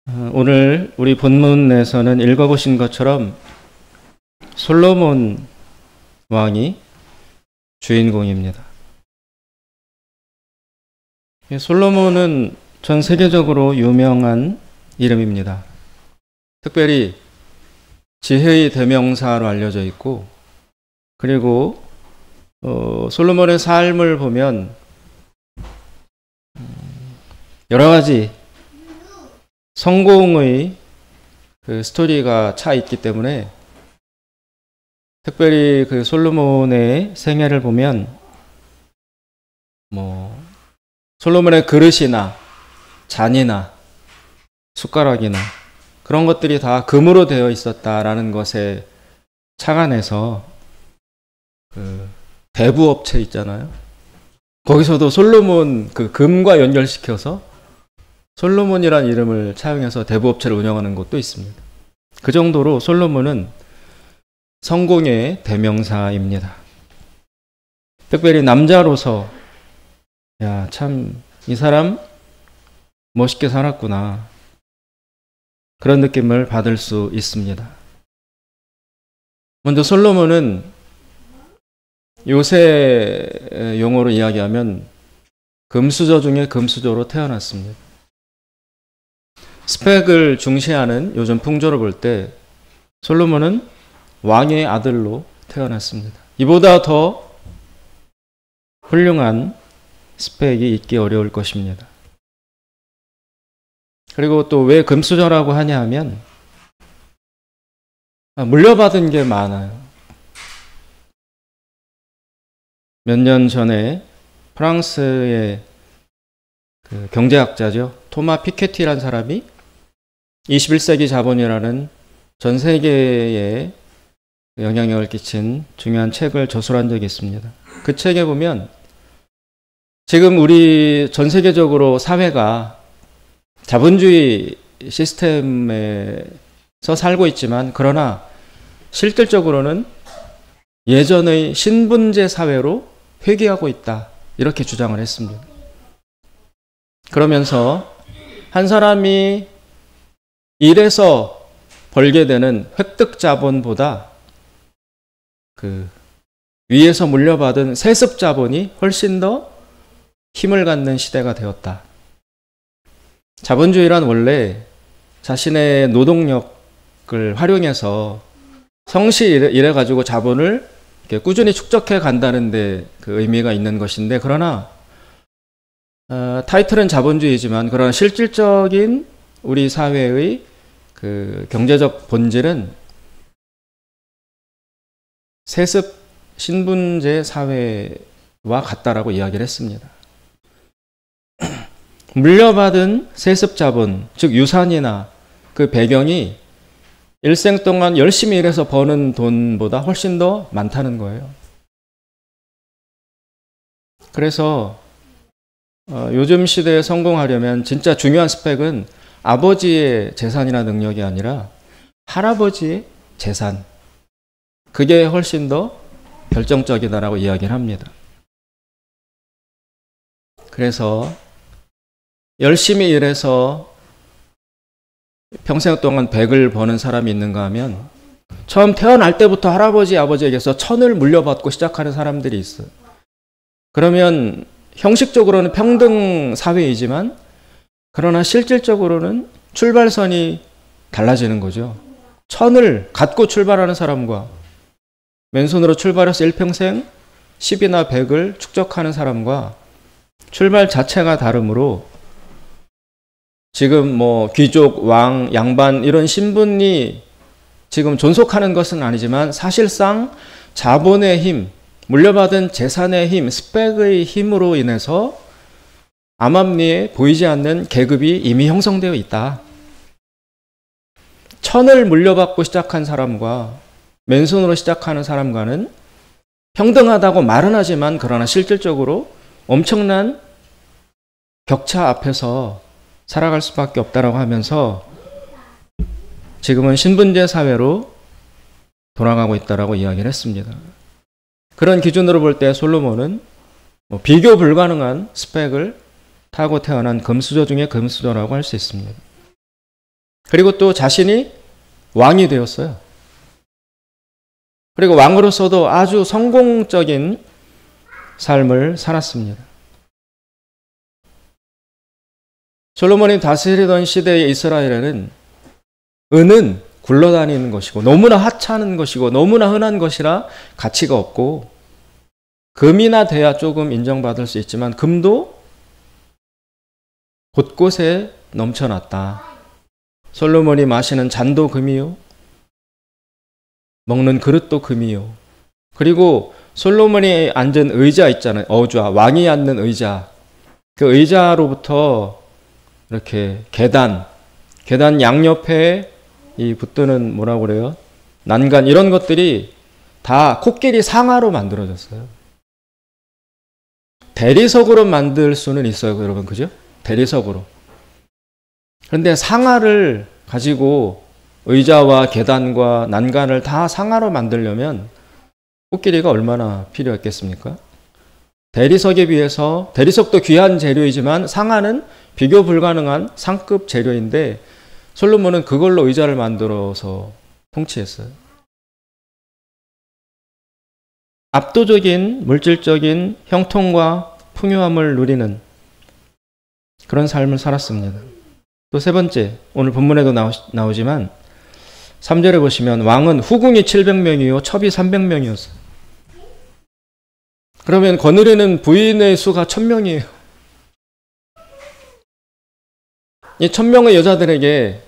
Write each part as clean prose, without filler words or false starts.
오늘 우리 본문에서는 읽어보신 것처럼 솔로몬 왕이 주인공입니다. 솔로몬은 전 세계적으로 유명한 이름입니다. 특별히 지혜의 대명사로 알려져 있고, 그리고 솔로몬의 삶을 보면 여러 가지 성공의 그 스토리가 차 있기 때문에, 특별히 그 솔로몬의 생애를 보면 솔로몬의 그릇이나 잔이나 숟가락이나 그런 것들이 다 금으로 되어 있었다라는 것에 착안해서 그 대부업체 있잖아요. 거기서도 솔로몬 그 금과 연결시켜서 솔로몬이란 이름을 차용해서 대부업체를 운영하는 곳도 있습니다. 그 정도로 솔로몬은 성공의 대명사입니다. 특별히 남자로서 참 이 사람 멋있게 살았구나, 그런 느낌을 받을 수 있습니다. 먼저 솔로몬은 요새 용어로 이야기하면 금수저 중에 금수저로 태어났습니다. 스펙을 중시하는 요즘 풍조를 볼 때 솔로몬은 왕의 아들로 태어났습니다. 이보다 더 훌륭한 스펙이 있기 어려울 것입니다. 그리고 또 왜 금수저라고 하냐 하면 물려받은 게 많아요. 몇 년 전에 프랑스의 그 경제학자죠, 토마 피케티라는 사람이 21세기 자본이라는 전 세계에 영향력을 끼친 중요한 책을 저술한 적이 있습니다. 그 책에 보면 지금 우리 전 세계적으로 사회가 자본주의 시스템에서 살고 있지만, 그러나 실질적으로는 예전의 신분제 사회로 회귀하고 있다, 이렇게 주장을 했습니다. 그러면서 한 사람이 일해서 벌게 되는 획득 자본보다 그 위에서 물려받은 세습 자본이 훨씬 더 힘을 갖는 시대가 되었다. 자본주의란 원래 자신의 노동력을 활용해서 성실 일해가지고 자본을 이렇게 꾸준히 축적해 간다는 데 그 의미가 있는 것인데, 그러나 타이틀은 자본주의지만 그러나 실질적인 우리 사회의 그 경제적 본질은 세습 신분제 사회와 같다라고 이야기를 했습니다. 물려받은 세습 자본, 즉 유산이나 그 배경이 일생 동안 열심히 일해서 버는 돈보다 훨씬 더 많다는 거예요. 그래서 요즘 시대에 성공하려면 진짜 중요한 스펙은 아버지의 재산이나 능력이 아니라 할아버지의 재산, 그게 훨씬 더 결정적이다라고 이야기를 합니다. 그래서 열심히 일해서 평생 동안 100을 버는 사람이 있는가 하면 처음 태어날 때부터 할아버지, 아버지에게서 1000을 물려받고 시작하는 사람들이 있어요. 그러면 형식적으로는 평등 사회이지만, 그러나 실질적으로는 출발선이 달라지는 거죠. 1000을 갖고 출발하는 사람과 맨손으로 출발해서 일평생 10이나 100을 축적하는 사람과 출발 자체가 다르므로, 지금 귀족, 왕, 양반 이런 신분이 지금 존속하는 것은 아니지만 사실상 자본의 힘, 물려받은 재산의 힘, 스펙의 힘으로 인해서 암암리에 보이지 않는 계급이 이미 형성되어 있다. 1000을 물려받고 시작한 사람과 맨손으로 시작하는 사람과는 평등하다고 말은 하지만, 그러나 실질적으로 엄청난 격차 앞에서 살아갈 수밖에 없다라고 하면서 지금은 신분제 사회로 돌아가고 있다라고 이야기를 했습니다. 그런 기준으로 볼 때 솔로몬은 비교 불가능한 스펙을 타고 태어난 금수저 중에 금수저라고 할 수 있습니다. 그리고 또 자신이 왕이 되었어요. 그리고 왕으로서도 아주 성공적인 삶을 살았습니다. 솔로몬이 다스리던 시대의 이스라엘에는 은은 굴러다니는 것이고 너무나 하찮은 것이고 너무나 흔한 것이라 가치가 없고, 금이나 돼야 조금 인정받을 수 있지만 금도 곳곳에 넘쳐났다. 솔로몬이 마시는 잔도 금이요, 먹는 그릇도 금이요. 그리고 솔로몬이 앉은 의자 있잖아요. 어좌, 왕이 앉는 의자. 그 의자로부터 이렇게 계단 양옆에 이 붙드는 뭐라고 그래요? 난간, 이런 것들이 다 코끼리 상아로 만들어졌어요. 대리석으로 만들 수는 있어요, 여러분. 그죠? 대리석으로. 그런데 상아를 가지고 의자와 계단과 난간을 다 상아로 만들려면 코끼리가 얼마나 필요했겠습니까? 대리석에 비해서, 대리석도 귀한 재료이지만 상아는 비교 불가능한 상급 재료인데 솔로몬은 그걸로 의자를 만들어서 통치했어요. 압도적인 물질적인 형통과 풍요함을 누리는 그런 삶을 살았습니다. 또 세 번째, 오늘 본문에도 나오지만 3절에 보시면 왕은 후궁이 700명이요 첩이 300명이었어요. 그러면 거느리는 부인의 수가 1000명이에요. 이 1000명의 여자들에게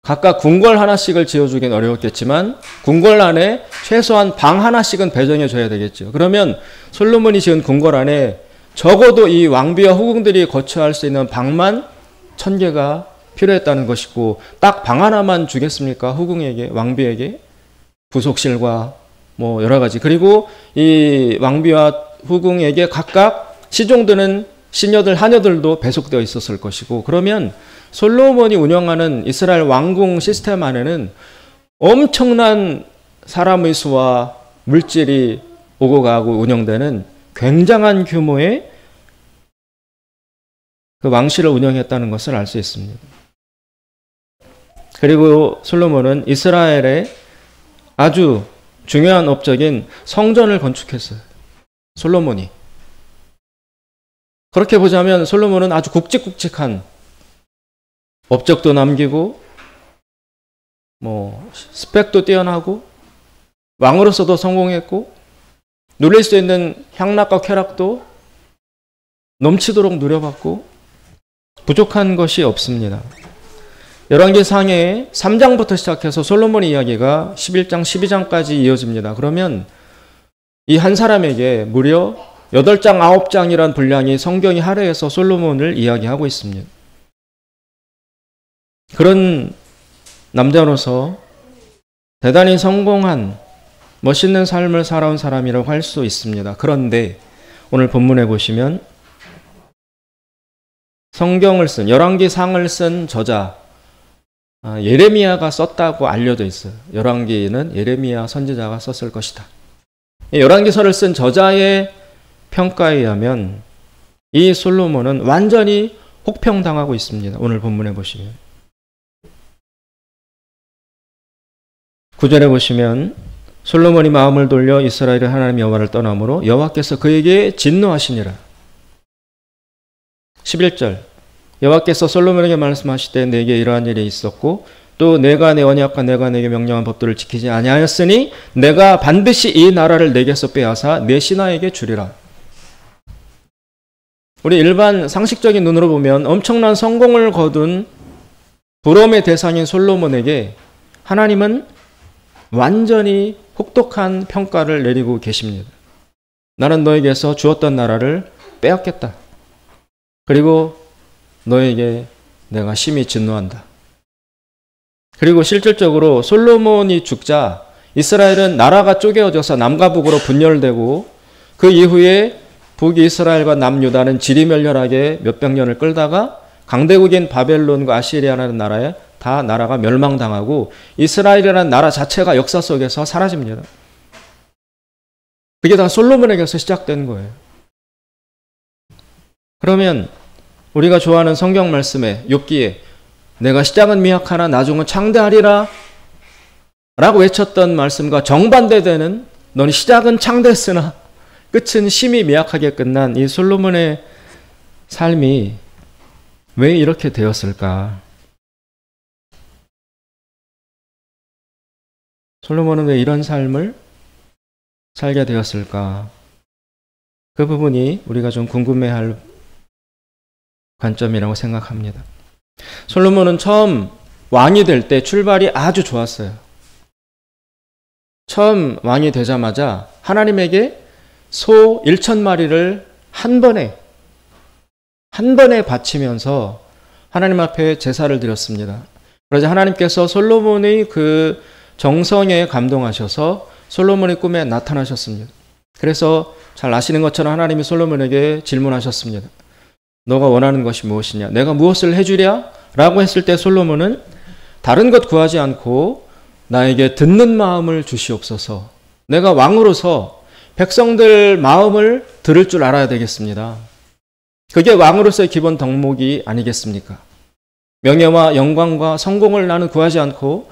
각각 궁궐 하나씩을 지어주긴 어려웠겠지만 궁궐 안에 최소한 방 하나씩은 배정해줘야 되겠죠. 그러면 솔로몬이 지은 궁궐 안에 적어도 이 왕비와 후궁들이 거처할 수 있는 방만 1000개가 필요했다는 것이고, 딱 방 하나만 주겠습니까? 후궁에게, 왕비에게? 부속실과 뭐 여러 가지. 그리고 이 왕비와 후궁에게 각각 시종드는 시녀들, 하녀들도 배속되어 있었을 것이고, 그러면 솔로몬이 운영하는 이스라엘 왕궁 시스템 안에는 엄청난 사람의 수와 물질이 오고 가고 운영되는 굉장한 규모의 그 왕실을 운영했다는 것을 알 수 있습니다. 그리고 솔로몬은 이스라엘의 아주 중요한 업적인 성전을 건축했어요. 솔로몬이. 그렇게 보자면 솔로몬은 아주 굵직굵직한 업적도 남기고 스펙도 뛰어나고 왕으로서도 성공했고 누릴 수 있는 향락과 쾌락도 넘치도록 누려봤고 부족한 것이 없습니다. 열왕기상에 3장부터 시작해서 솔로몬의 이야기가 11장, 12장까지 이어집니다. 그러면 이 한 사람에게 무려 8장, 9장이란 분량이 성경이 할애해서 솔로몬을 이야기하고 있습니다. 그런 남자로서 대단히 성공한 멋있는 삶을 살아온 사람이라고 할 수 있습니다. 그런데 오늘 본문에 보시면 성경을 쓴, 열왕기상을 쓴 저자 예레미야가 썼다고 알려져 있어요. 열왕기는 예레미야 선지자가 썼을 것이다. 열왕기서를 쓴 저자의 평가에 의하면 이 솔로몬은 완전히 혹평당하고 있습니다. 오늘 본문에 보시면 9절에 보시면 솔로몬이 마음을 돌려 이스라엘의 하나님 여호와를 떠나므로 여호와께서 그에게 진노하시니라. 11절 여호와께서 솔로몬에게 말씀하시되 내게 이러한 일이 있었고 또 내가 내 언약과 내가 내게 명령한 법도를 지키지 아니하였으니 내가 반드시 이 나라를 내게서 빼앗아 내 신하에게 주리라. 우리 일반 상식적인 눈으로 보면 엄청난 성공을 거둔 부러움의 대상인 솔로몬에게 하나님은 완전히 혹독한 평가를 내리고 계십니다. 나는 너에게서 주었던 나라를 빼앗겠다. 그리고 너에게 내가 심히 진노한다. 그리고 실질적으로 솔로몬이 죽자 이스라엘은 나라가 쪼개어져서 남과 북으로 분열되고 그 이후에 북이스라엘과 남유다는 지리멸렬하게 몇백 년을 끌다가 강대국인 바벨론과 아시리아라는 나라에 다 나라가 멸망당하고 이스라엘이라는 나라 자체가 역사 속에서 사라집니다. 그게 다 솔로몬에게서 시작된 거예요. 그러면 우리가 좋아하는 성경 말씀에 욥기에 내가 시작은 미약하나 나중은 창대하리라 라고 외쳤던 말씀과 정반대되는 너는 시작은 창대했으나 끝은 심히 미약하게 끝난 이 솔로몬의 삶이 왜 이렇게 되었을까? 솔로몬은 왜 이런 삶을 살게 되었을까? 그 부분이 우리가 좀 궁금해할 관점이라고 생각합니다. 솔로몬은 처음 왕이 될 때 출발이 아주 좋았어요. 처음 왕이 되자마자 하나님에게 소 1,000마리를 한 번에 바치면서 하나님 앞에 제사를 드렸습니다. 그러자 하나님께서 솔로몬의 그 정성에 감동하셔서 솔로몬의 꿈에 나타나셨습니다. 그래서 잘 아시는 것처럼 하나님이 솔로몬에게 질문하셨습니다. 너가 원하는 것이 무엇이냐? 내가 무엇을 해주랴? 라고 했을 때 솔로몬은 다른 것 구하지 않고 나에게 듣는 마음을 주시옵소서. 내가 왕으로서 백성들 마음을 들을 줄 알아야 되겠습니다. 그게 왕으로서의 기본 덕목이 아니겠습니까? 명예와 영광과 성공을 나는 구하지 않고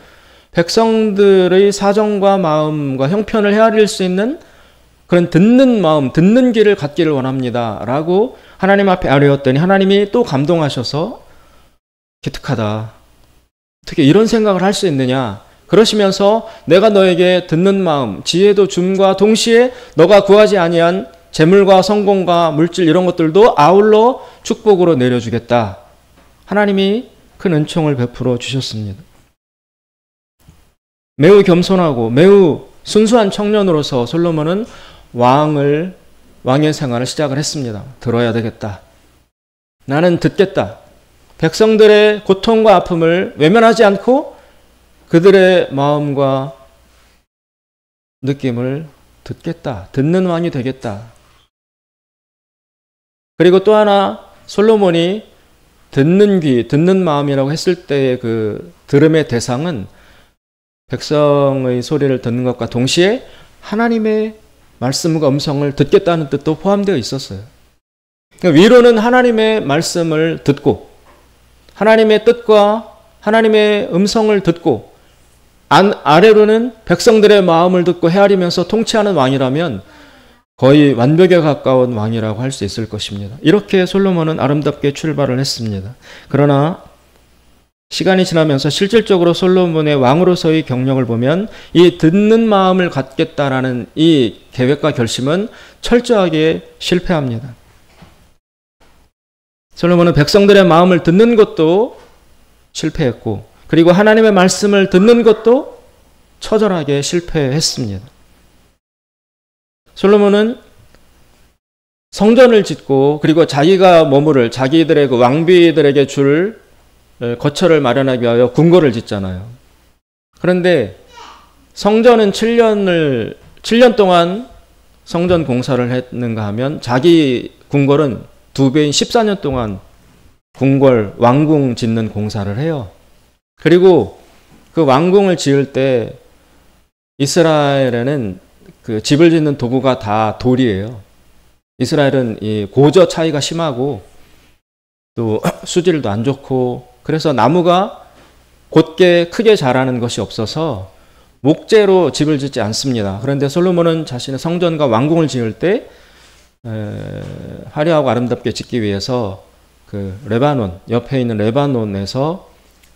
백성들의 사정과 마음과 형편을 헤아릴 수 있는 그런 듣는 마음, 듣는 귀를 갖기를 원합니다. 라고 하나님 앞에 아뢰었더니 하나님이 또 감동하셔서 기특하다. 어떻게 이런 생각을 할 수 있느냐? 그러시면서 내가 너에게 듣는 마음, 지혜도 줌과 동시에 너가 구하지 아니한 재물과 성공과 물질 이런 것들도 아울러 축복으로 내려주겠다. 하나님이 큰 은총을 베풀어 주셨습니다. 매우 겸손하고 매우 순수한 청년으로서 솔로몬은 왕의 생활을 시작을 했습니다. 들어야 되겠다. 나는 듣겠다. 백성들의 고통과 아픔을 외면하지 않고 그들의 마음과 느낌을 듣겠다. 듣는 왕이 되겠다. 그리고 또 하나 솔로몬이 듣는 귀, 듣는 마음이라고 했을 때의 그 들음의 대상은 백성의 소리를 듣는 것과 동시에 하나님의 말씀과 음성을 듣겠다는 뜻도 포함되어 있었어요. 그러니까 위로는 하나님의 말씀을 듣고 하나님의 뜻과 하나님의 음성을 듣고 아래로는 백성들의 마음을 듣고 헤아리면서 통치하는 왕이라면 거의 완벽에 가까운 왕이라고 할 수 있을 것입니다. 이렇게 솔로몬은 아름답게 출발을 했습니다. 그러나 시간이 지나면서 실질적으로 솔로몬의 왕으로서의 경력을 보면 이 듣는 마음을 갖겠다라는 이 계획과 결심은 철저하게 실패합니다. 솔로몬은 백성들의 마음을 듣는 것도 실패했고 그리고 하나님의 말씀을 듣는 것도 처절하게 실패했습니다. 솔로몬은 성전을 짓고 그리고 자기가 머무를 자기들의 그 왕비들에게 줄 거처를 마련하기 위하여 궁궐을 짓잖아요. 그런데 성전은 7년 동안 성전 공사를 했는가 하면 자기 궁궐은 2배인 14년 동안 왕궁 짓는 공사를 해요. 그리고 그 왕궁을 지을 때 이스라엘에는 그 집을 짓는 도구가 다 돌이에요. 이스라엘은 이 고저 차이가 심하고 또 수질도 안 좋고 그래서 나무가 곧게 크게 자라는 것이 없어서 목재로 집을 짓지 않습니다. 그런데 솔로몬은 자신의 성전과 왕궁을 지을 때 화려하고 아름답게 짓기 위해서 그 레바논 옆에 있는 레바논에서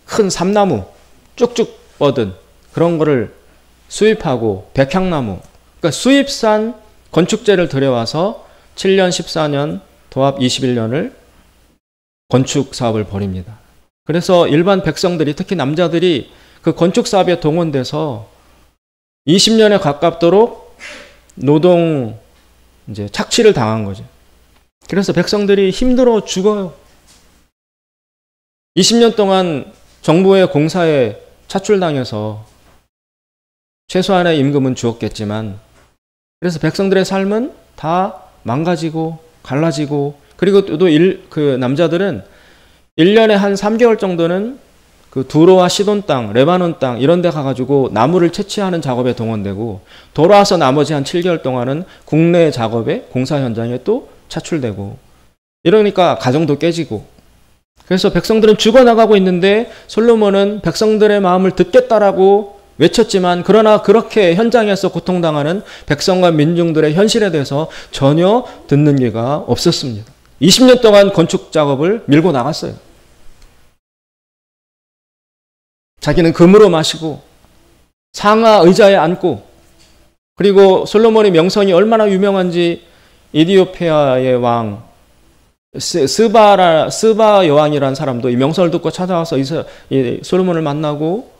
큰 삼나무 쭉쭉 뻗은 그런 거를 수입하고 백향나무 그러니까 수입산 건축재를 들여와서 7년 14년 도합 21년을 건축 사업을 벌입니다. 그래서 일반 백성들이 특히 남자들이 그 건축 사업에 동원돼서 20년에 가깝도록 노동 이제 착취를 당한 거죠. 그래서 백성들이 힘들어 죽어요. 20년 동안 정부의 공사에 차출당해서 최소한의 임금은 주었겠지만 그래서 백성들의 삶은 다 망가지고 갈라지고 그리고 또 그 남자들은 1년에 한 3개월 정도는 그 두로와 시돈 땅, 레바논 땅 이런 데 가가지고 나무를 채취하는 작업에 동원되고 돌아와서 나머지 한 7개월 동안은 국내 작업에 공사 현장에 또 차출되고 이러니까 가정도 깨지고 그래서 백성들은 죽어나가고 있는데 솔로몬은 백성들의 마음을 듣겠다라고 외쳤지만 그러나 그렇게 현장에서 고통당하는 백성과 민중들의 현실에 대해서 전혀 듣는 귀가 없었습니다. 20년 동안 건축 작업을 밀고 나갔어요. 자기는 금으로 마시고 상하 의자에 앉고, 그리고 솔로몬의 명성이 얼마나 유명한지 이디오피아의 왕 스바 여왕이라는 사람도 이 명성을 듣고 찾아와서 이 솔로몬을 만나고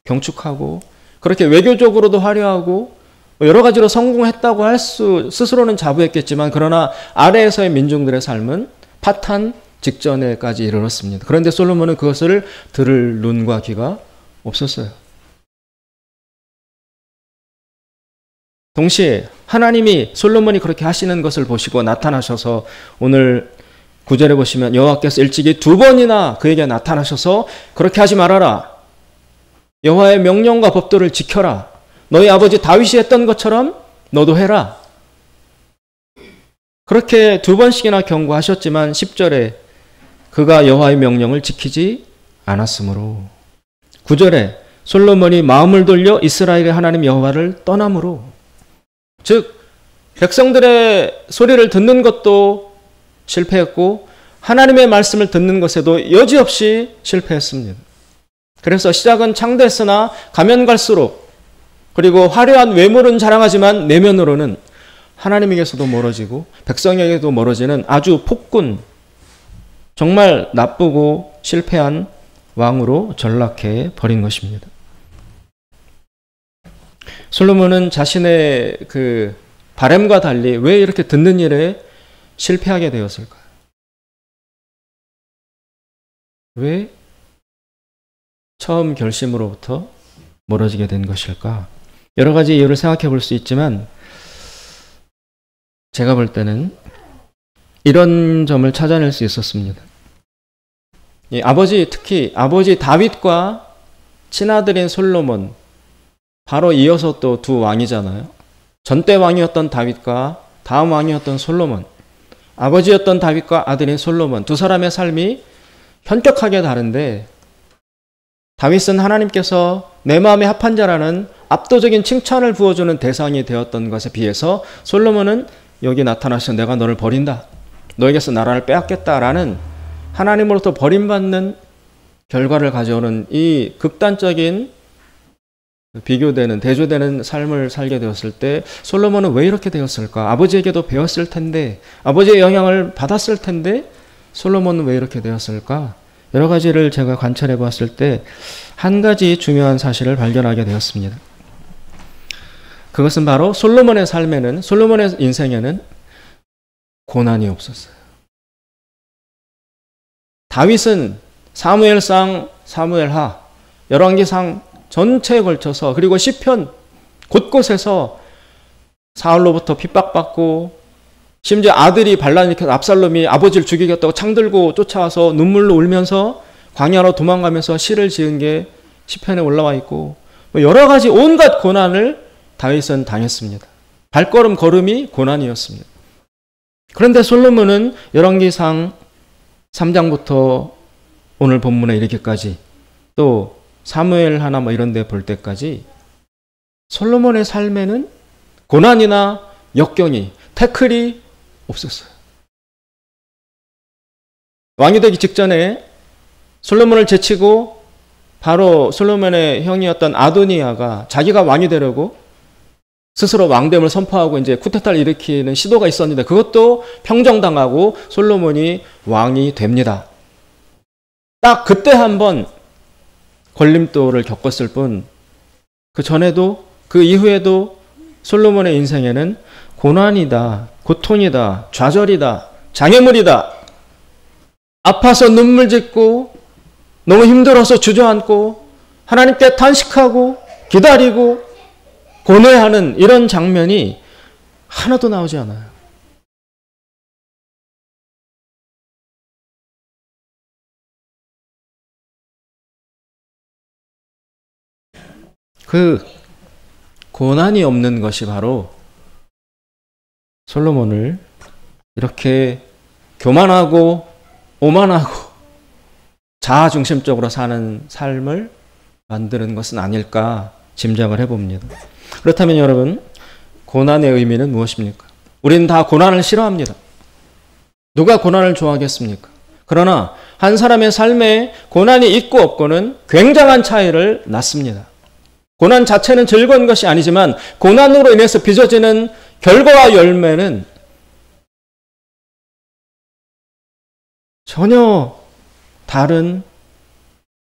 경축하고, 그렇게 외교적으로도 화려하고 여러 가지로 성공했다고 할 스스로는 자부했겠지만 그러나 아래에서의 민중들의 삶은 파탄 직전에까지 이르렀습니다. 그런데 솔로몬은 그것을 들을 눈과 귀가 없었어요. 동시에 하나님이 솔로몬이 그렇게 하시는 것을 보시고 나타나셔서, 오늘 9절에 보시면 여호와께서 일찍이 2번이나 그에게 나타나셔서 그렇게 하지 말아라. 여호와의 명령과 법도를 지켜라. 너희 아버지 다윗이 했던 것처럼 너도 해라. 그렇게 2번씩이나 경고하셨지만 10절에 그가 여호와의 명령을 지키지 않았으므로, 9절에 솔로몬이 마음을 돌려 이스라엘의 하나님 여호와를 떠남으로, 즉 백성들의 소리를 듣는 것도 실패했고 하나님의 말씀을 듣는 것에도 여지없이 실패했습니다. 그래서 시작은 창대했으나 가면 갈수록, 그리고 화려한 외모는 자랑하지만 내면으로는 하나님에게서도 멀어지고 백성에게도 멀어지는 아주 폭군, 정말 나쁘고 실패한 왕으로 전락해 버린 것입니다. 솔로몬은 자신의 그 바램과 달리 왜 이렇게 듣는 일에 실패하게 되었을까요? 왜 처음 결심으로부터 멀어지게 된 것일까? 여러 가지 이유를 생각해 볼 수 있지만 제가 볼 때는 이런 점을 찾아낼 수 있었습니다. 특히 아버지 다윗과 친아들인 솔로몬, 바로 이어서 또 2 왕이잖아요. 전대 왕이었던 다윗과 다음 왕이었던 솔로몬, 아버지였던 다윗과 아들인 솔로몬, 2 사람의 삶이 현격하게 다른데, 다윗은 하나님께서 내 마음에 합한 자라는 압도적인 칭찬을 부어주는 대상이 되었던 것에 비해서 솔로몬은 여기 나타나셔서 내가 너를 버린다, 너에게서 나라를 빼앗겠다라는 하나님으로부터 버림받는 결과를 가져오는 이 극단적인 비교되는, 대조되는 삶을 살게 되었을 때 솔로몬은 왜 이렇게 되었을까? 아버지에게도 배웠을 텐데, 아버지의 영향을 받았을 텐데 솔로몬은 왜 이렇게 되었을까? 여러 가지를 제가 관찰해 보았을 때 한 가지 중요한 사실을 발견하게 되었습니다. 그것은 바로 솔로몬의 인생에는 고난이 없었어요. 다윗은 사무엘상, 사무엘하, 열왕기상 전체에 걸쳐서, 그리고 시편 곳곳에서 사울로부터 핍박받고, 심지어 아들이 반란을 일으켜서 압살롬이 아버지를 죽이겠다고 창 들고 쫓아와서 눈물로 울면서 광야로 도망가면서 시를 지은 게 시편에 올라와 있고, 여러 가지 온갖 고난을 다윗은 당했습니다. 발걸음 걸음이 고난이었습니다. 그런데 솔로몬은 열왕기상 3장부터 오늘 본문에 이르기까지, 또 사무엘 하나 이런 데 볼 때까지 솔로몬의 삶에는 고난이나 역경이, 태클이 없었어요. 왕이 되기 직전에 솔로몬을 제치고 바로 솔로몬의 형이었던 아도니아가 자기가 왕이 되려고 스스로 왕됨을 선포하고 이제 쿠데타를 일으키는 시도가 있었는데 그것도 평정당하고 솔로몬이 왕이 됩니다. 딱 그때 한번 걸림돌을 겪었을 뿐, 그 전에도 그 이후에도 솔로몬의 인생에는 고난이다, 고통이다, 좌절이다, 장애물이다, 아파서 눈물 짓고 너무 힘들어서 주저앉고 하나님께 탄식하고 기다리고 고뇌하는 이런 장면이 하나도 나오지 않아요. 그 고난이 없는 것이 바로 솔로몬을 이렇게 교만하고 오만하고 자아중심적으로 사는 삶을 만드는 것은 아닐까 짐작을 해봅니다. 그렇다면 여러분, 고난의 의미는 무엇입니까? 우리는 다 고난을 싫어합니다. 누가 고난을 좋아하겠습니까? 그러나 한 사람의 삶에 고난이 있고 없고는 굉장한 차이를 낳습니다. 고난 자체는 즐거운 것이 아니지만 고난으로 인해서 빚어지는 결과와 열매는 전혀 다른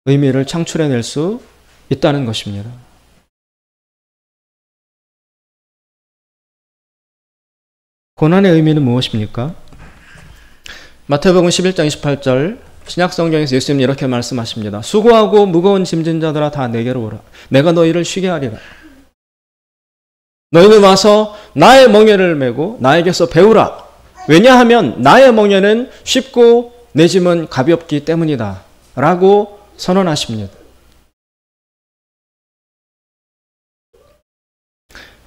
의미를 창출해낼 수 있다는 것입니다. 고난의 의미는 무엇입니까? 마태복음 11장 28절 신약성경에서 예수님이 이렇게 말씀하십니다. 수고하고 무거운 짐진 자들아 다 내게로 오라. 내가 너희를 쉬게 하리라. 너희는 와서 나의 멍에를 메고 나에게서 배우라. 왜냐하면 나의 멍에는 쉽고 내 짐은 가볍기 때문이다. 라고 선언하십니다.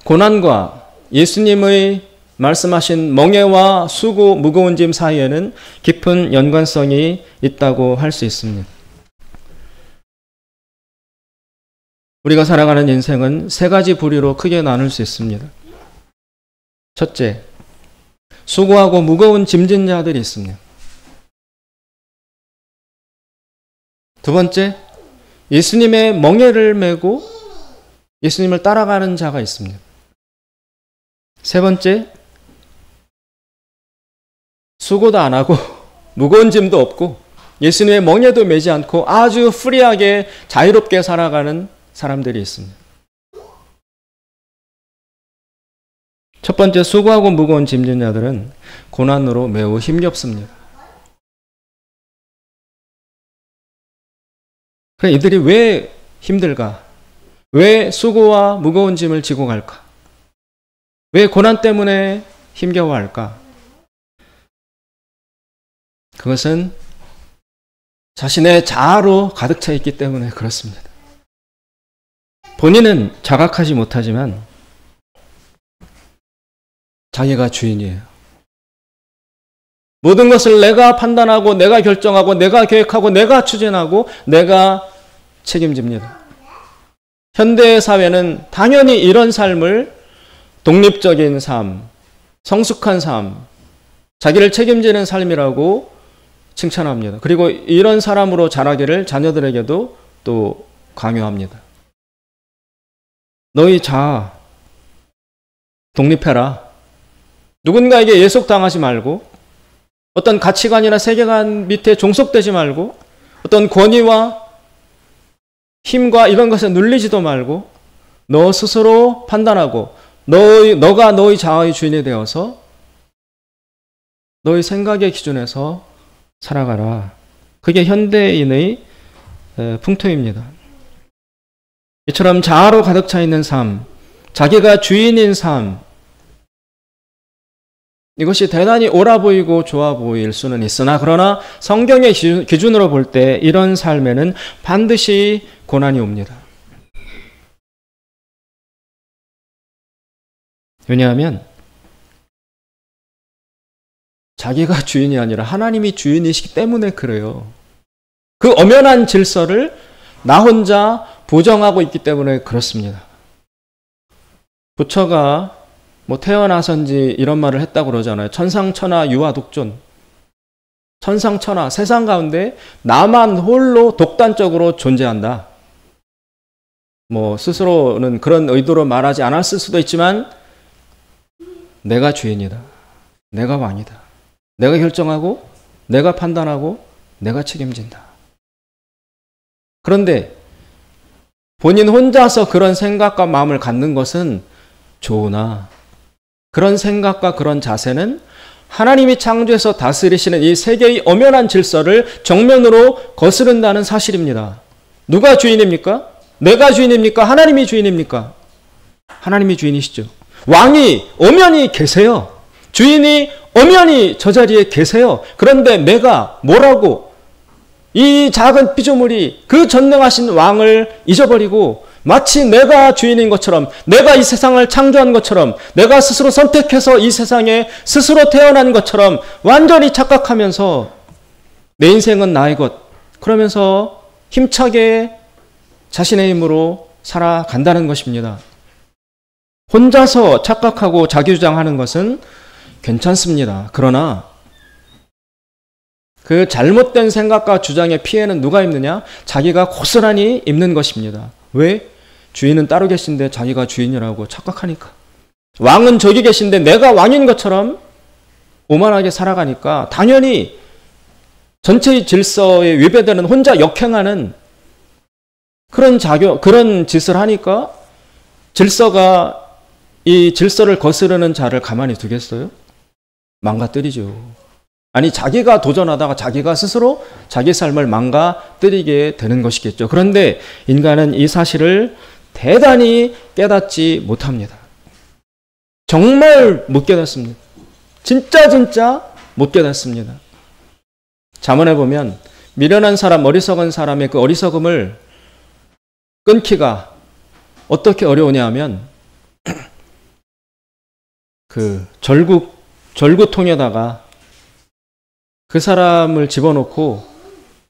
고난과 예수님의 말씀하신 멍에와 수고, 무거운 짐 사이에는 깊은 연관성이 있다고 할 수 있습니다. 우리가 살아가는 인생은 세 가지 부류로 크게 나눌 수 있습니다. 첫째, 수고하고 무거운 짐진 자들이 있습니다. 두 번째, 예수님의 멍에를 메고 예수님을 따라가는 자가 있습니다. 세 번째, 수고도 안 하고 무거운 짐도 없고 예수님의 멍에도 매지 않고 아주 프리하게 자유롭게 살아가는 사람들이 있습니다. 첫 번째, 수고하고 무거운 짐진 자들은 고난으로 매우 힘겹습니다. 그럼 이들이 왜 힘들까? 왜 수고와 무거운 짐을 지고 갈까? 왜 고난 때문에 힘겨워할까? 그것은 자신의 자아로 가득 차 있기 때문에 그렇습니다. 본인은 자각하지 못하지만 자기가 주인이에요. 모든 것을 내가 판단하고 내가 결정하고 내가 계획하고 내가 추진하고 내가 책임집니다. 현대 사회는 당연히 이런 삶을 독립적인 삶, 성숙한 삶, 자기를 책임지는 삶이라고 칭찬합니다. 그리고 이런 사람으로 자라기를 자녀들에게도 또 강요합니다. 너희 자아, 독립해라. 누군가에게 예속당하지 말고 어떤 가치관이나 세계관 밑에 종속되지 말고 어떤 권위와 힘과 이런 것에 눌리지도 말고 너 스스로 판단하고 너가 너의 자아의 주인이 되어서 너의 생각의 기준에서 살아가라. 그게 현대인의 풍토입니다. 이처럼 자아로 가득 차 있는 삶, 자기가 주인인 삶, 이것이 대단히 옳아 보이고 좋아 보일 수는 있으나 그러나 성경의 기준으로 볼 때 이런 삶에는 반드시 고난이 옵니다. 왜냐하면 자기가 주인이 아니라 하나님이 주인이시기 때문에 그래요. 그 엄연한 질서를 나 혼자 부정하고 있기 때문에 그렇습니다. 부처가 태어나선지 이런 말을 했다고 그러잖아요. 천상천하 유아독존. 천상천하 세상 가운데 나만 홀로 독단적으로 존재한다. 스스로는 그런 의도로 말하지 않았을 수도 있지만 내가 주인이다. 내가 왕이다. 내가 결정하고 내가 판단하고 내가 책임진다. 그런데 본인 혼자서 그런 생각과 마음을 갖는 것은 좋으나 그런 생각과 그런 자세는 하나님이 창조해서 다스리시는 이 세계의 엄연한 질서를 정면으로 거스른다는 사실입니다. 누가 주인입니까? 내가 주인입니까? 하나님이 주인입니까? 하나님이 주인이시죠. 왕이 엄연히 계세요. 주인이 엄연히 저 자리에 계세요. 그런데 내가 뭐라고 이 작은 피조물이 그 전능하신 왕을 잊어버리고 마치 내가 주인인 것처럼 내가 이 세상을 창조한 것처럼 내가 스스로 선택해서 이 세상에 스스로 태어난 것처럼 완전히 착각하면서 내 인생은 나의 것, 그러면서 힘차게 자신의 힘으로 살아간다는 것입니다. 혼자서 착각하고 자기주장하는 것은 괜찮습니다. 그러나 그 잘못된 생각과 주장의 피해는 누가 입느냐? 자기가 고스란히 입는 것입니다. 왜? 주인은 따로 계신데 자기가 주인이라고 착각하니까. 왕은 저기 계신데 내가 왕인 것처럼 오만하게 살아가니까 당연히 전체의 질서에 위배되는, 혼자 역행하는 그런 짓을 하니까 질서가, 이 질서를 거스르는 자를 가만히 두겠어요? 망가뜨리죠. 아니, 자기가 도전하다가 자기가 스스로 자기 삶을 망가뜨리게 되는 것이겠죠. 그런데 인간은 이 사실을 대단히 깨닫지 못합니다. 정말 못 깨닫습니다. 진짜 못 깨닫습니다. 잠언에 보면 미련한 사람, 어리석은 사람의 그 어리석음을 끊기가 어떻게 어려우냐 하면 그 절구통에다가 그 사람을 집어넣고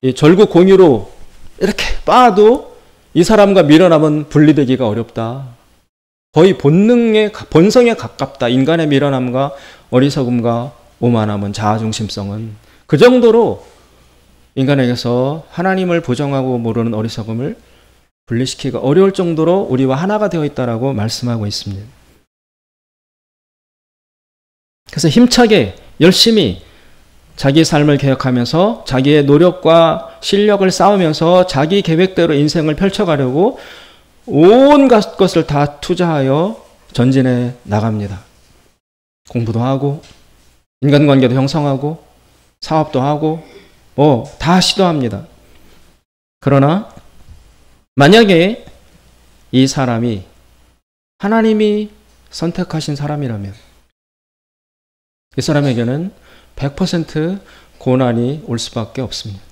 이 절구 공유로 이렇게 빻아도 이 사람과 미련함은 분리되기가 어렵다. 거의 본성에 가깝다. 인간의 미련함과 어리석음과 오만함은, 자아중심성은 그 정도로 인간에게서 하나님을 부정하고 모르는 어리석음을 분리시키기가 어려울 정도로 우리와 하나가 되어 있다라고 말씀하고 있습니다. 그래서 힘차게 열심히 자기 삶을 개혁하면서 자기의 노력과 실력을 쌓으면서 자기 계획대로 인생을 펼쳐가려고 온갖 것을 다 투자하여 전진해 나갑니다. 공부도 하고 인간관계도 형성하고 사업도 하고 다 시도합니다. 그러나 만약에 이 사람이 하나님이 선택하신 사람이라면 이 사람에게는 100% 고난이 올 수밖에 없습니다.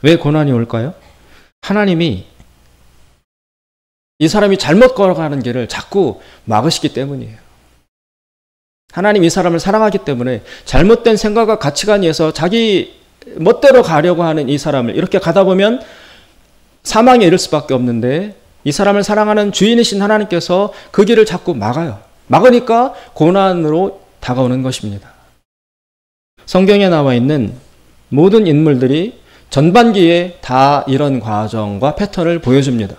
왜 고난이 올까요? 하나님이 이 사람이 잘못 걸어가는 길을 자꾸 막으시기 때문이에요. 하나님 이 사람을 사랑하기 때문에 잘못된 생각과 가치관에 의해서 자기 멋대로 가려고 하는 이 사람을 이렇게 가다 보면 사망에 이를 수밖에 없는데 이 사람을 사랑하는 주인이신 하나님께서 그 길을 자꾸 막아요. 막으니까 고난으로 다가오는 것입니다. 성경에 나와 있는 모든 인물들이 전반기에 다 이런 과정과 패턴을 보여줍니다.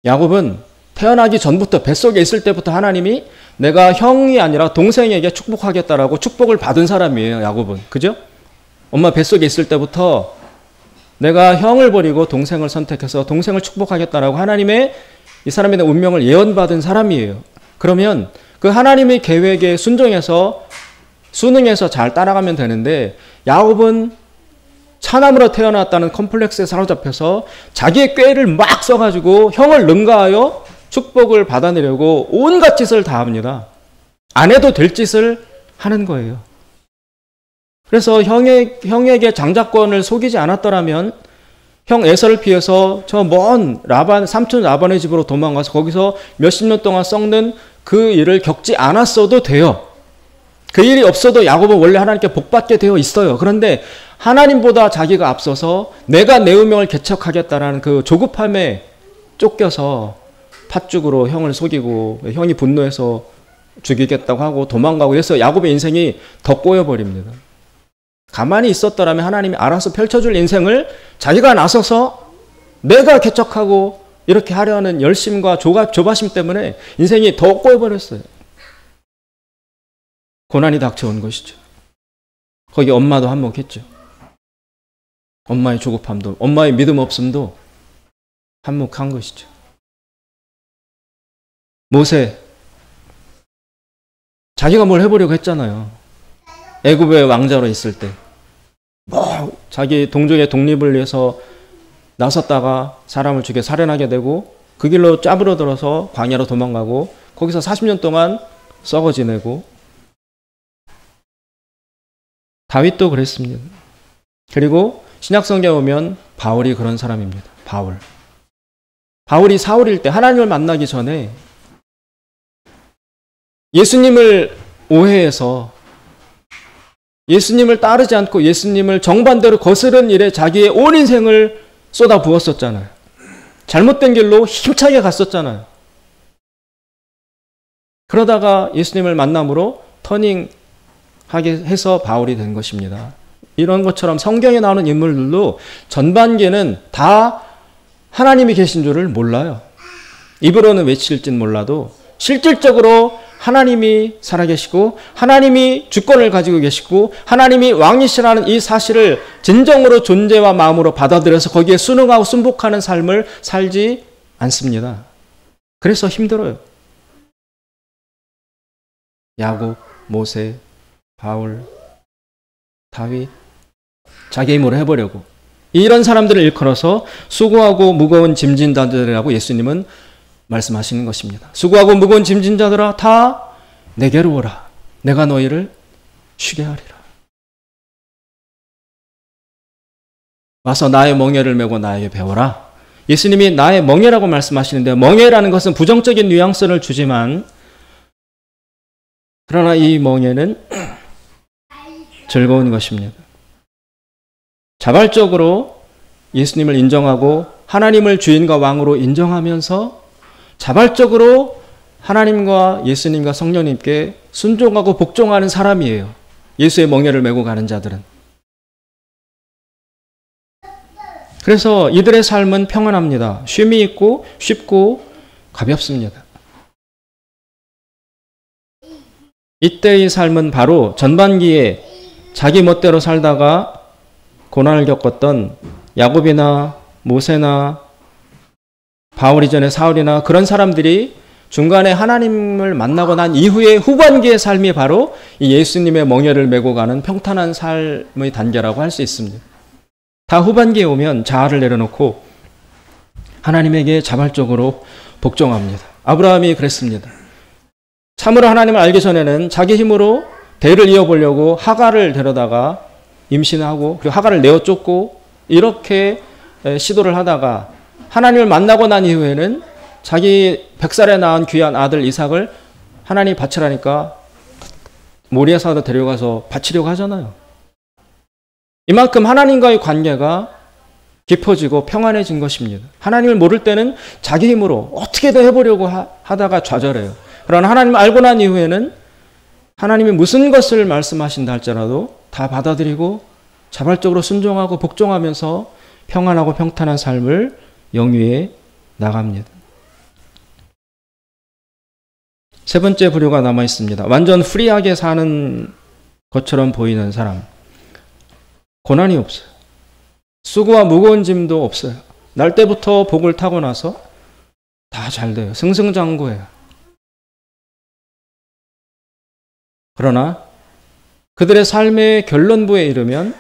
야곱은 태어나기 전부터 뱃속에 있을 때부터 하나님이 내가 형이 아니라 동생에게 축복하겠다라고 축복을 받은 사람이에요. 야곱은. 그죠? 엄마 뱃속에 있을 때부터 내가 형을 버리고 동생을 선택해서 동생을 축복하겠다라고 하나님의 이 사람에 대한 운명을 예언받은 사람이에요. 그러면 그 하나님의 계획에 순응해서 잘 따라가면 되는데 야곱은 차남으로 태어났다는 컴플렉스에 사로잡혀서 자기의 꾀를 막 써가지고 형을 능가하여 축복을 받아내려고 온갖 짓을 다 합니다. 안 해도 될 짓을 하는 거예요. 그래서 형에게 장자권을 속이지 않았더라면 형 에서를 피해서 저 먼 삼촌 라반의 집으로 도망가서 거기서 몇십 년 동안 썩는 그 일을 겪지 않았어도 돼요. 그 일이 없어도 야곱은 원래 하나님께 복받게 되어 있어요. 그런데 하나님보다 자기가 앞서서 내가 내 운명을 개척하겠다라는 그 조급함에 쫓겨서 팥죽으로 형을 속이고 형이 분노해서 죽이겠다고 하고 도망가고 해서 야곱의 인생이 더 꼬여버립니다. 가만히 있었더라면 하나님이 알아서 펼쳐줄 인생을 자기가 나서서 내가 개척하고 이렇게 하려는 열심과 조바심 때문에 인생이 더 꼬여버렸어요. 고난이 닥쳐온 것이죠. 거기 엄마도 한몫했죠. 엄마의 조급함도, 엄마의 믿음 없음도 한몫한 것이죠. 모세, 자기가 뭘 해보려고 했잖아요. 애굽의 왕자로 있을 때 자기 동족의 독립을 위해서 나섰다가 사람을 죽여 살인하게 되고 그 길로 짜부러들어서 광야로 도망가고 거기서 40년 동안 썩어 지내고, 다윗도 그랬습니다. 그리고 신약성경에 오면 바울이 그런 사람입니다. 바울이 사울일 때 하나님을 만나기 전에 예수님을 오해해서 예수님을 따르지 않고 예수님을 정반대로 거스른 일에 자기의 온 인생을 쏟아 부었었잖아요. 잘못된 길로 힘차게 갔었잖아요. 그러다가 예수님을 만남으로 터닝하게 해서 바울이 된 것입니다. 이런 것처럼 성경에 나오는 인물들도 전반기에는 다 하나님이 계신 줄을 몰라요. 입으로는 외칠진 몰라도 실질적으로 하나님이 살아계시고 하나님이 주권을 가지고 계시고 하나님이 왕이시라는 이 사실을 진정으로 존재와 마음으로 받아들여서 거기에 순응하고 순복하는 삶을 살지 않습니다. 그래서 힘들어요. 야곱, 모세, 바울, 다윗 자기 힘으로 해보려고 이런 사람들을 일컬어서 수고하고 무거운 짐진 자들이라고 예수님은 말씀하시는 것입니다. 수고하고 무거운 짐진 자들아 다 내게로 오라. 내가 너희를 쉬게 하리라. 와서 나의 멍에를 메고 나에게 배워라. 예수님이 나의 멍에라고 말씀하시는데 멍에라는 것은 부정적인 뉘앙스를 주지만 그러나 이 멍에는 즐거운 것입니다. 자발적으로 예수님을 인정하고 하나님을 주인과 왕으로 인정하면서 자발적으로 하나님과 예수님과 성령님께 순종하고 복종하는 사람이에요. 예수의 멍에를 메고 가는 자들은. 그래서 이들의 삶은 평안합니다. 쉼이 있고 쉽고 가볍습니다. 이때의 삶은 바로 전반기에 자기 멋대로 살다가 고난을 겪었던 야곱이나 모세나 바울 이전의 사울이나 그런 사람들이 중간에 하나님을 만나고 난 이후의 후반기의 삶이 바로 이 예수님의 멍에를 메고 가는 평탄한 삶의 단계라고 할 수 있습니다. 다 후반기에 오면 자아를 내려놓고 하나님에게 자발적으로 복종합니다. 아브라함이 그랬습니다. 참으로 하나님을 알기 전에는 자기 힘으로 대를 이어보려고 하갈을 데려다가 임신하고 그리고 하갈을 내어 쫓고 이렇게 시도를 하다가 하나님을 만나고 난 이후에는 자기 100살에 낳은 귀한 아들 이삭을 하나님이 바치라니까 모리아산으로 데려가서 바치려고 하잖아요. 이만큼 하나님과의 관계가 깊어지고 평안해진 것입니다. 하나님을 모를 때는 자기 힘으로 어떻게든 해보려고 하다가 좌절해요. 그러나 하나님을 알고 난 이후에는 하나님이 무슨 것을 말씀하신다 할지라도 다 받아들이고 자발적으로 순종하고 복종하면서 평안하고 평탄한 삶을 영위해 나갑니다. 세 번째 부류가 남아 있습니다. 완전 프리하게 사는 것처럼 보이는 사람. 고난이 없어요. 수고와 무거운 짐도 없어요. 날 때부터 복을 타고 나서 다 잘 돼요. 승승장구해요. 그러나 그들의 삶의 결론부에 이르면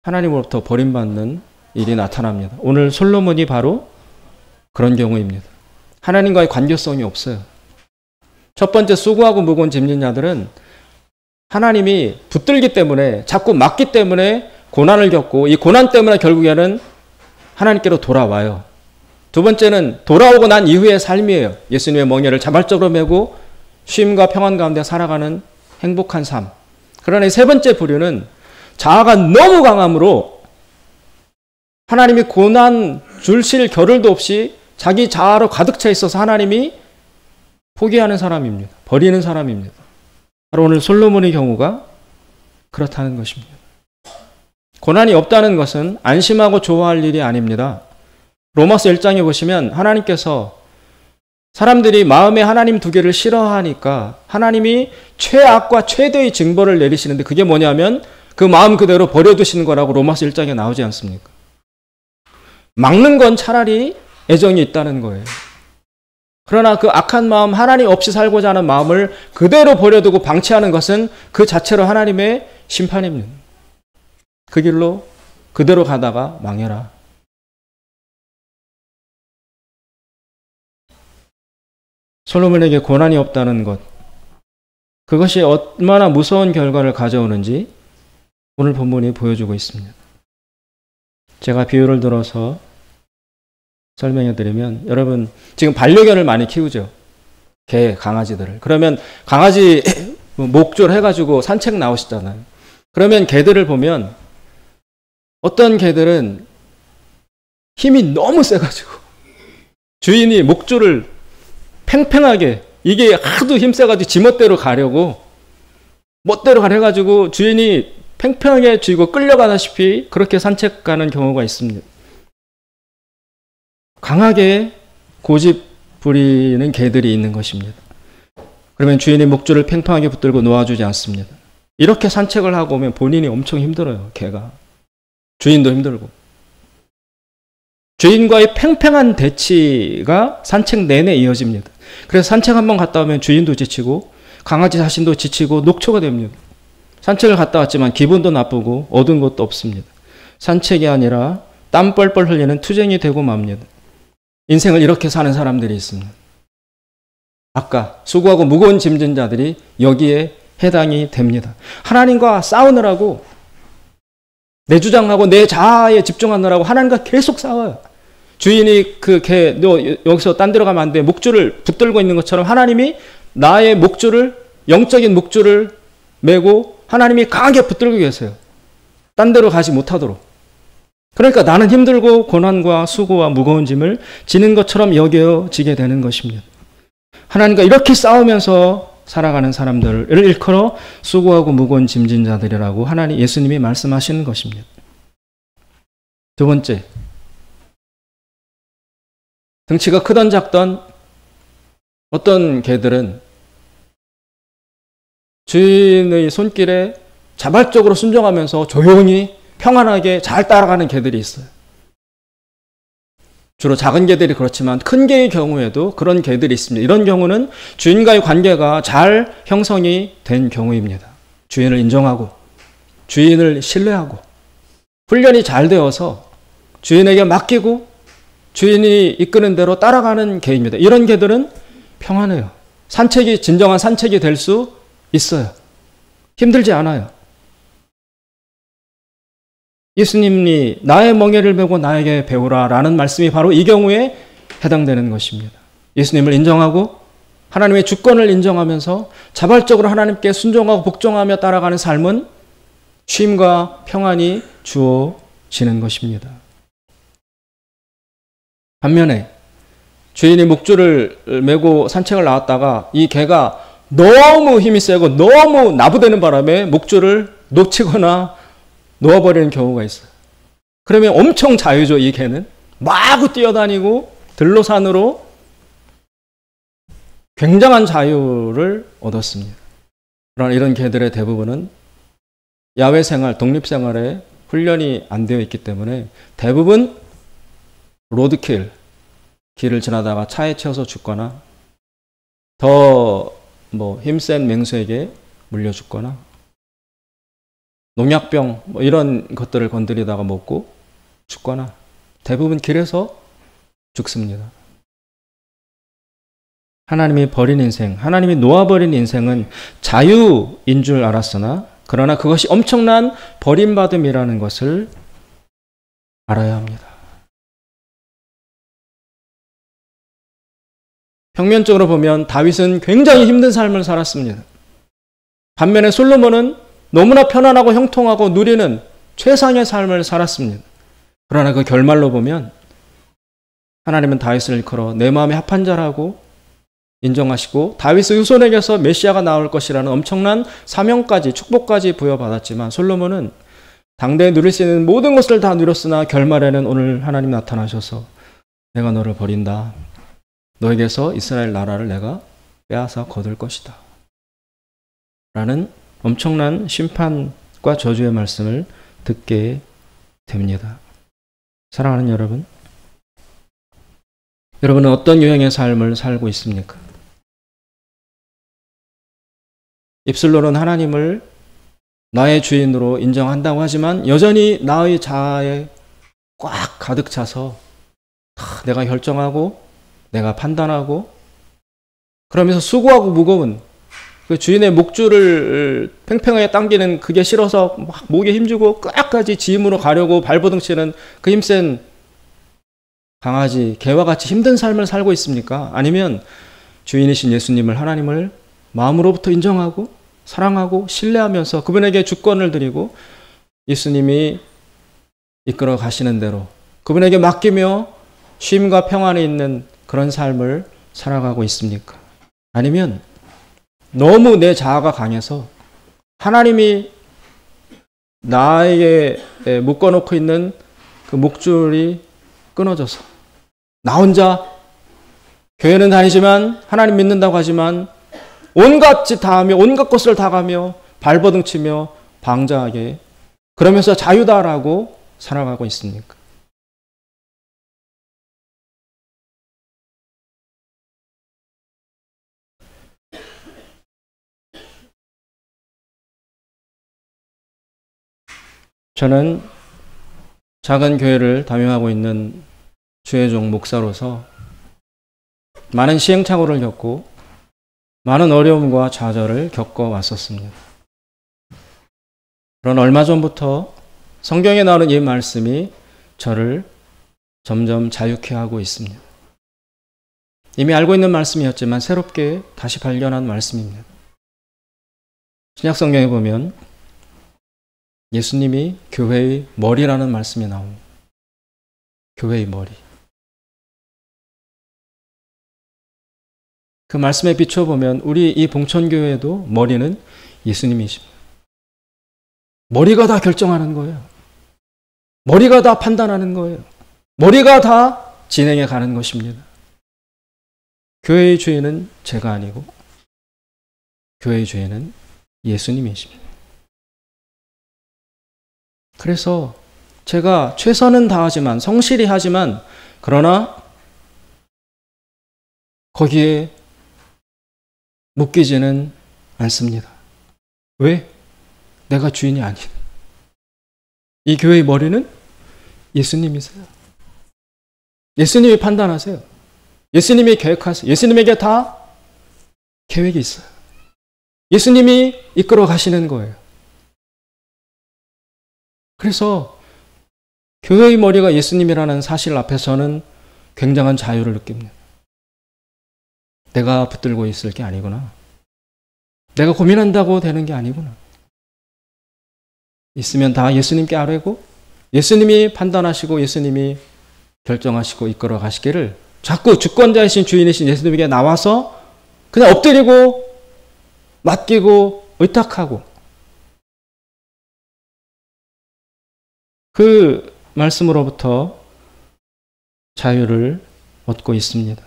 하나님으로부터 버림받는 일이 나타납니다. 오늘 솔로몬이 바로 그런 경우입니다. 하나님과의 관계성이 없어요. 첫 번째 수고하고 무거운 짐진 자들은 하나님이 붙들기 때문에 자꾸 막기 때문에 고난을 겪고 이 고난 때문에 결국에는 하나님께로 돌아와요. 두 번째는 돌아오고 난 이후의 삶이에요. 예수님의 멍에를 자발적으로 메고 쉼과 평안 가운데 살아가는 행복한 삶. 그러나 이 세 번째 부류는 자아가 너무 강함으로 하나님이 고난 주실 겨를도 없이 자기 자아로 가득 차 있어서 하나님이 포기하는 사람입니다. 버리는 사람입니다. 바로 오늘 솔로몬의 경우가 그렇다는 것입니다. 고난이 없다는 것은 안심하고 좋아할 일이 아닙니다. 로마서 1장에 보시면 하나님께서 사람들이 마음에 하나님 두기를 싫어하니까 하나님이 최악과 최대의 징벌을 내리시는데 그게 뭐냐면 그 마음 그대로 버려두시는 거라고 로마서 1장에 나오지 않습니까? 막는 건 차라리 애정이 있다는 거예요. 그러나 그 악한 마음, 하나님 없이 살고자 하는 마음을 그대로 버려두고 방치하는 것은 그 자체로 하나님의 심판입니다. 그 길로 그대로 가다가 망해라. 솔로몬에게 고난이 없다는 것, 그것이 얼마나 무서운 결과를 가져오는지 오늘 본문이 보여주고 있습니다. 제가 비유를 들어서 설명해 드리면 여러분 지금 반려견을 많이 키우죠. 개, 강아지들을. 그러면 강아지 목줄 해가지고 산책 나오시잖아요. 그러면 개들을 보면 어떤 개들은 힘이 너무 세가지고 주인이 목줄을 팽팽하게, 이게 하도 힘 세가지고 지멋대로 가려고 멋대로 가려가지고 주인이 팽팽하게 쥐고 끌려가다시피 그렇게 산책 가는 경우가 있습니다. 강하게 고집 부리는 개들이 있는 것입니다. 그러면 주인이 목줄을 팽팽하게 붙들고 놓아주지 않습니다. 이렇게 산책을 하고 오면 본인이 엄청 힘들어요. 개가. 주인도 힘들고. 주인과의 팽팽한 대치가 산책 내내 이어집니다. 그래서 산책 한번 갔다 오면 주인도 지치고 강아지 자신도 지치고 녹초가 됩니다. 산책을 갔다 왔지만 기분도 나쁘고 얻은 것도 없습니다. 산책이 아니라 땀 뻘뻘 흘리는 투쟁이 되고 맙니다. 인생을 이렇게 사는 사람들이 있습니다. 아까 수고하고 무거운 짐진 자들이 여기에 해당이 됩니다. 하나님과 싸우느라고, 내 주장하고 내 자아에 집중하느라고 하나님과 계속 싸워요. 주인이 그 개, 너 여기서 딴 데로 가면 안 돼, 목줄을 붙들고 있는 것처럼 하나님이 나의 목줄을, 영적인 목줄을 메고 하나님이 강하게 붙들고 계세요. 딴 데로 가지 못하도록. 그러니까 나는 힘들고 고난과 수고와 무거운 짐을 지는 것처럼 여겨지게 되는 것입니다. 하나님과 이렇게 싸우면서 살아가는 사람들을 일컬어 수고하고 무거운 짐진 자들이라고 예수님이 말씀하시는 것입니다. 두 번째, 덩치가 크던 작던 어떤 개들은 주인의 손길에 자발적으로 순종하면서 조용히 평안하게 잘 따라가는 개들이 있어요. 주로 작은 개들이 그렇지만 큰 개의 경우에도 그런 개들이 있습니다. 이런 경우는 주인과의 관계가 잘 형성이 된 경우입니다. 주인을 인정하고 주인을 신뢰하고 훈련이 잘 되어서 주인에게 맡기고 주인이 이끄는 대로 따라가는 개입니다. 이런 개들은 평안해요. 산책이 진정한 산책이 될 수 있어요. 힘들지 않아요. 예수님이 나의 멍에를 메고 나에게 배우라 라는 말씀이 바로 이 경우에 해당되는 것입니다. 예수님을 인정하고 하나님의 주권을 인정하면서 자발적으로 하나님께 순종하고 복종하며 따라가는 삶은 쉼과 평안이 주어지는 것입니다. 반면에 주인이 목줄을 메고 산책을 나왔다가 이 개가 너무 힘이 세고 너무 나부대는 바람에 목줄을 놓치거나 놓아버리는 경우가 있어요. 그러면 엄청 자유죠. 이 개는 마구 뛰어다니고 들로산으로 굉장한 자유를 얻었습니다. 그러나 이런 개들의 대부분은 야외 생활, 독립 생활에 훈련이 안 되어 있기 때문에 대부분 로드킬, 길을 지나다가 차에 치여서 죽거나 더 힘센 맹수에게 물려 죽거나 농약병 이런 것들을 건드리다가 먹고 죽거나 대부분 길에서 죽습니다. 하나님이 버린 인생, 하나님이 놓아버린 인생은 자유인 줄 알았으나 그러나 그것이 엄청난 버림받음이라는 것을 알아야 합니다. 평면적으로 보면 다윗은 굉장히 힘든 삶을 살았습니다. 반면에 솔로몬은 너무나 편안하고 형통하고 누리는 최상의 삶을 살았습니다. 그러나 그 결말로 보면 하나님은 다윗을 일컬어 내 마음에 합한 자라고 인정하시고 다윗의 후손에게서 메시아가 나올 것이라는 엄청난 사명까지 축복까지 부여받았지만 솔로몬은 당대에 누릴 수 있는 모든 것을 다 누렸으나 결말에는 오늘 하나님 나타나셔서 내가 너를 버린다. 너에게서 이스라엘 나라를 내가 빼앗아 거둘 것이다. 라는 엄청난 심판과 저주의 말씀을 듣게 됩니다. 사랑하는 여러분, 여러분은 어떤 유형의 삶을 살고 있습니까? 입술로는 하나님을 나의 주인으로 인정한다고 하지만 여전히 나의 자아에 꽉 가득 차서 내가 결정하고 내가 판단하고 그러면서 수고하고 무거운 그 주인의 목줄을 팽팽하게 당기는 그게 싫어서 막 목에 힘주고 끝까지 짐으로 가려고 발버둥치는 그 힘센 강아지, 개와 같이 힘든 삶을 살고 있습니까? 아니면 주인이신 예수님을 하나님을 마음으로부터 인정하고 사랑하고 신뢰하면서 그분에게 주권을 드리고 예수님이 이끌어 가시는 대로 그분에게 맡기며 쉼과 평안이 있는 그런 삶을 살아가고 있습니까? 아니면 너무 내 자아가 강해서 하나님이 나에게 묶어놓고 있는 그 목줄이 끊어져서 나 혼자 교회는 다니지만 하나님 믿는다고 하지만 온갖 짓 다 하며 온갖 것을 다 가며 발버둥 치며 방자하게 그러면서 자유다라고 살아가고 있습니까? 저는 작은 교회를 담임하고 있는 주의 종 목사로서 많은 시행착오를 겪고 많은 어려움과 좌절을 겪어왔었습니다. 그런 얼마 전부터 성경에 나오는 이 말씀이 저를 점점 자유케 하고 있습니다. 이미 알고 있는 말씀이었지만 새롭게 다시 발견한 말씀입니다. 신약 성경에 보면 예수님이 교회의 머리라는 말씀이 나옵니다. 교회의 머리. 그 말씀에 비춰보면 우리 이 봉천교회도 머리는 예수님이십니다. 머리가 다 결정하는 거예요. 머리가 다 판단하는 거예요. 머리가 다 진행해 가는 것입니다. 교회의 주인은 제가 아니고 교회의 주인은 예수님이십니다. 그래서 제가 최선은 다하지만 성실히 하지만 그러나 거기에 묶이지는 않습니다. 왜? 내가 주인이 아닌. 이 교회의 머리는 예수님이세요. 예수님이 판단하세요. 예수님이 계획하세요. 예수님에게 다 계획이 있어요. 예수님이 이끌어 가시는 거예요. 그래서 교회의 머리가 예수님이라는 사실 앞에서는 굉장한 자유를 느낍니다. 내가 붙들고 있을 게 아니구나. 내가 고민한다고 되는 게 아니구나. 있으면 다 예수님께 아뢰고 예수님이 판단하시고 예수님이 결정하시고 이끌어 가시기를 자꾸 주권자이신 주인이신 예수님에게 나와서 그냥 엎드리고 맡기고 의탁하고 그 말씀으로부터 자유를 얻고 있습니다.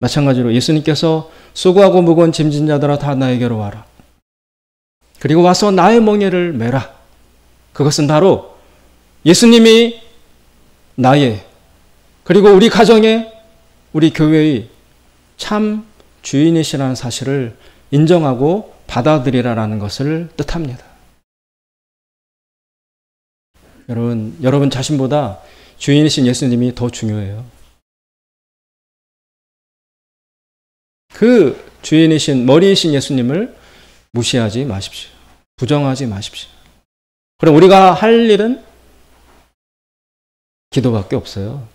마찬가지로 예수님께서 수고하고 무거운 짐진 자들아 다 나에게로 와라. 그리고 와서 나의 멍에를 메라. 그것은 바로 예수님이 나의 그리고 우리 가정의 우리 교회의 참 주인이시라는 사실을 인정하고 받아들이라는 것을 뜻합니다. 여러분 자신보다 주인이신 예수님이 더 중요해요. 그 주인이신 머리이신 예수님을 무시하지 마십시오. 부정하지 마십시오. 그럼 우리가 할 일은 기도밖에 없어요.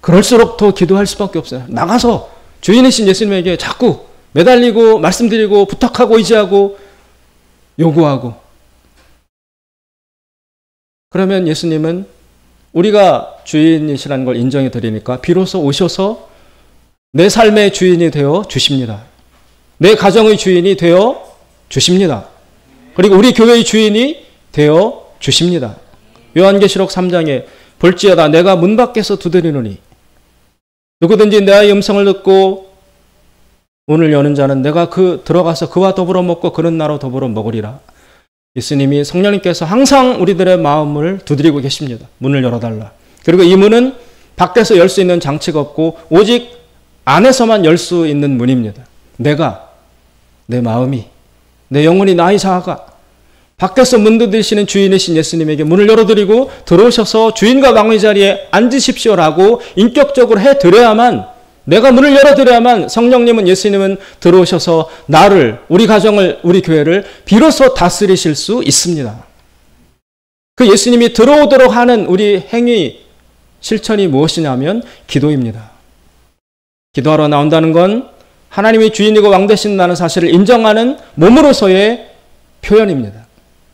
그럴수록 더 기도할 수밖에 없어요. 나가서 주인이신 예수님에게 자꾸 매달리고 말씀드리고 부탁하고 의지하고 요구하고 그러면 예수님은 우리가 주인이시라는 걸 인정해 드리니까 비로소 오셔서 내 삶의 주인이 되어 주십니다. 내 가정의 주인이 되어 주십니다. 그리고 우리 교회의 주인이 되어 주십니다. 요한계시록 3장에 볼지어다 내가 문 밖에서 두드리노니 누구든지 나의 음성을 듣고 문을 여는 자는 내가 들어가서 그와 더불어 먹고 그는 나로 더불어 먹으리라. 예수님이 성령님께서 항상 우리들의 마음을 두드리고 계십니다. 문을 열어달라. 그리고 이 문은 밖에서 열 수 있는 장치가 없고 오직 안에서만 열 수 있는 문입니다. 내가 내 마음이 내 영혼이 나의 자아가 밖에서 문 두드리시는 주인이신 예수님에게 문을 열어드리고 들어오셔서 주인과 왕의 자리에 앉으십시오라고 인격적으로 해드려야만 내가 문을 열어드려야만 성령님은 예수님은 들어오셔서 나를 우리 가정을 우리 교회를 비로소 다스리실 수 있습니다. 그 예수님이 들어오도록 하는 우리 행위 실천이 무엇이냐면 기도입니다. 기도하러 나온다는 건 하나님이 주인이고 왕 되신다는 사실을 인정하는 몸으로서의 표현입니다.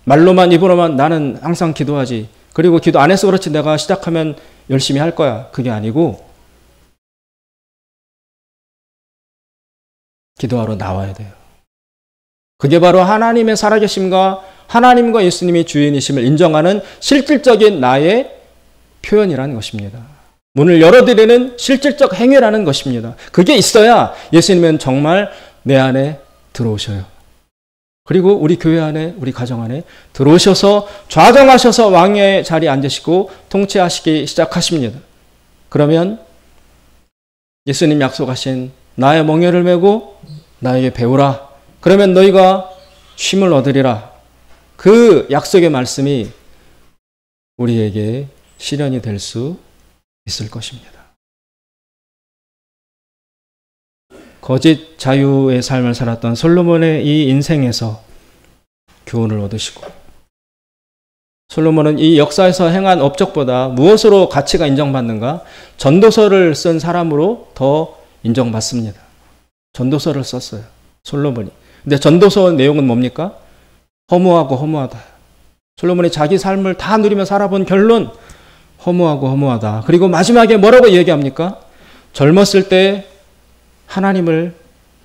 말로만 입으로만 나는 항상 기도하지. 그리고 기도 안 해서 그렇지 내가 시작하면 열심히 할 거야. 그게 아니고 기도하러 나와야 돼요. 그게 바로 하나님의 살아계심과 하나님과 예수님이 주인이심을 인정하는 실질적인 나의 표현이라는 것입니다. 문을 열어드리는 실질적 행위라는 것입니다. 그게 있어야 예수님은 정말 내 안에 들어오셔요. 그리고 우리 교회 안에, 우리 가정 안에 들어오셔서 좌정하셔서 왕의 자리에 앉으시고 통치하시기 시작하십니다. 그러면 예수님 약속하신 나의 멍에를 메고 나에게 배우라. 그러면 너희가 쉼을 얻으리라. 그 약속의 말씀이 우리에게 실현이 될 수 있을 것입니다. 거짓 자유의 삶을 살았던 솔로몬의 이 인생에서 교훈을 얻으시고 솔로몬은 이 역사에서 행한 업적보다 무엇으로 가치가 인정받는가? 전도서를 쓴 사람으로 더 인정받습니다. 전도서를 썼어요. 솔로몬이. 근데 전도서 내용은 뭡니까? 허무하고 허무하다. 솔로몬이 자기 삶을 다 누리며 살아본 결론, 허무하고 허무하다. 그리고 마지막에 뭐라고 얘기합니까? 젊었을 때 하나님을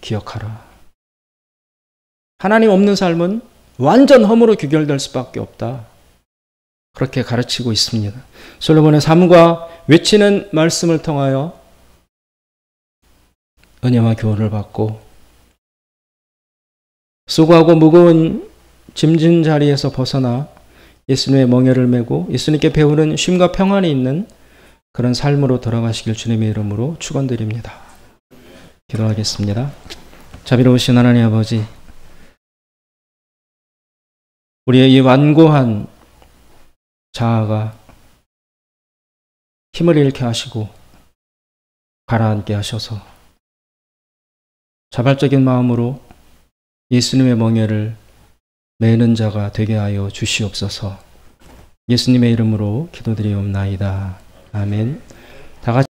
기억하라. 하나님 없는 삶은 완전 허무로 귀결될 수밖에 없다. 그렇게 가르치고 있습니다. 솔로몬의 삶과 외치는 말씀을 통하여 은혜와 교훈을 받고 수고하고 무거운 짐진 자리에서 벗어나 예수님의 멍에를 메고 예수님께 배우는 쉼과 평안이 있는 그런 삶으로 돌아가시길 주님의 이름으로 축원드립니다. 기도하겠습니다. 자비로우신 하나님 아버지, 우리의 이 완고한 자아가 힘을 잃게 하시고 가라앉게 하셔서 자발적인 마음으로 예수님의 멍에를 매는 자가 되게 하여 주시옵소서. 예수님의 이름으로 기도드리옵나이다. 아멘. 다 같이